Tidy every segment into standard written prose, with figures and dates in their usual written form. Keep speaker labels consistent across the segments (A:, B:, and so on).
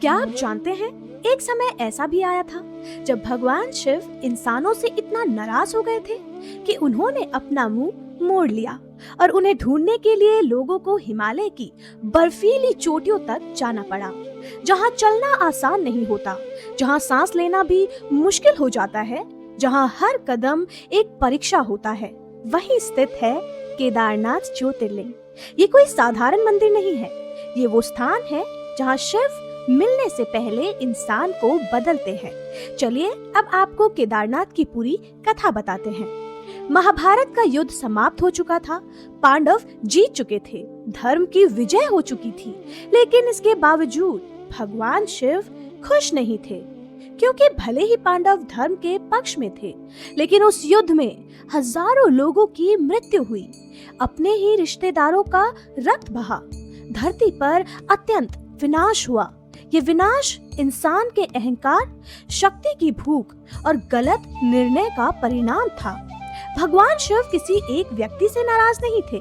A: क्या आप जानते हैं, एक समय ऐसा भी आया था जब भगवान शिव इंसानों से इतना नाराज हो गए थे कि उन्होंने अपना मुंह मोड़ लिया और उन्हें ढूंढने के लिए लोगों को हिमालय की बर्फीली चोटियों तक जाना पड़ा, जहां चलना आसान नहीं होता, जहां सांस लेना भी मुश्किल हो जाता है, जहां हर कदम एक परीक्षा होता है। वहीं स्थित है केदारनाथ ज्योतिर्लिंग। ये कोई साधारण मंदिर नहीं है, ये वो स्थान है जहां शिव मिलने से पहले इंसान को बदलते हैं। चलिए अब आपको केदारनाथ की पूरी कथा बताते हैं। महाभारत का युद्ध समाप्त हो चुका था, पांडव जीत चुके थे, धर्म की विजय हो चुकी थी, लेकिन इसके बावजूद भगवान शिव खुश नहीं थे, क्योंकि भले ही पांडव धर्म के पक्ष में थे, लेकिन उस युद्ध में हजारों लोगों की मृत्यु हुई, अपने ही रिश्तेदारों का रक्त बहा, धरती पर अत्यंत विनाश हुआ। ये विनाश इंसान के अहंकार, शक्ति की भूख और गलत निर्णय का परिणाम था। भगवान शिव किसी एक व्यक्ति से नाराज नहीं थे,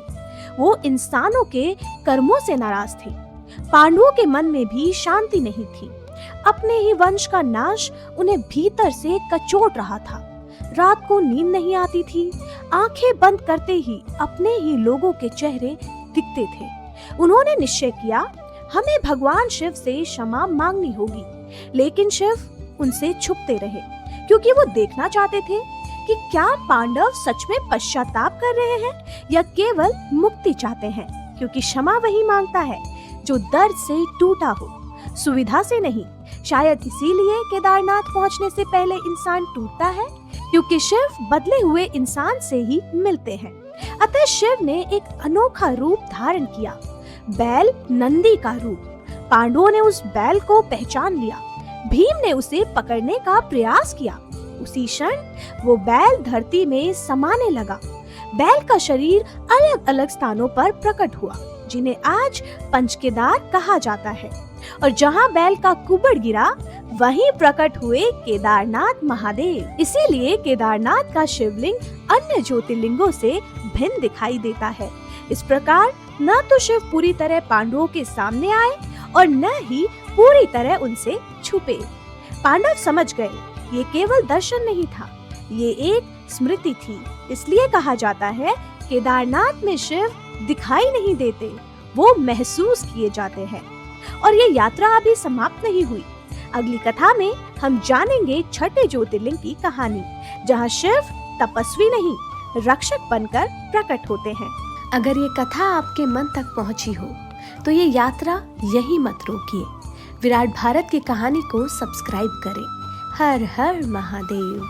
A: वो इंसानों के कर्मों से नाराज थे। पांडवों के मन में भी शांति नहीं थी, अपने ही वंश का नाश उन्हें भीतर से कचोट रहा था। रात को नींद नहीं आती थी, आंखें बंद करते ही अपने ही लोगों के चेहरे दिखते थे। उन्होंने निश्चय किया, हमें भगवान शिव से क्षमा मांगनी होगी, लेकिन शिव उनसे छुपते रहे, क्योंकि वो देखना चाहते थे कि क्या पांडव सच में पश्चाताप कर रहे हैं या केवल मुक्ति चाहते हैं, क्योंकि क्षमा वही मांगता है जो दर्द से टूटा हो, सुविधा से नहीं। शायद इसीलिए केदारनाथ पहुंचने से पहले इंसान टूटता है, क्योंकि शिव बदले हुए इंसान से ही मिलते हैं। अतः शिव ने एक अनोखा रूप धारण किया, बैल नंदी का रूप। पांडवों ने उस बैल को पहचान लिया, भीम ने उसे पकड़ने का प्रयास किया। उसी क्षण वो बैल धरती में समाने लगा। बैल का शरीर अलग अलग स्थानों पर प्रकट हुआ, जिन्हें आज पंचकेदार कहा जाता है, और जहां बैल का कुबड़ गिरा वहीं प्रकट हुए केदारनाथ महादेव। इसीलिए केदारनाथ का शिवलिंग अन्य ज्योतिर्लिंगों से भिन्न दिखाई देता है। इस प्रकार न तो शिव पूरी तरह पांडवों के सामने आए और न ही पूरी तरह उनसे छुपे। पांडव समझ गए, ये केवल दर्शन नहीं था, ये एक स्मृति थी। इसलिए कहा जाता है, केदारनाथ में शिव दिखाई नहीं देते, वो महसूस किए जाते हैं। और ये यात्रा अभी समाप्त नहीं हुई। अगली कथा में हम जानेंगे छठे ज्योतिर्लिंग की कहानी, जहाँ शिव तपस्वी नहीं, रक्षक बनकर प्रकट होते हैं।
B: अगर ये कथा आपके मन तक पहुंची हो तो ये यात्रा यही मत रोकिए। विराट भारत की कहानी को सब्सक्राइब करें। हर हर महादेव।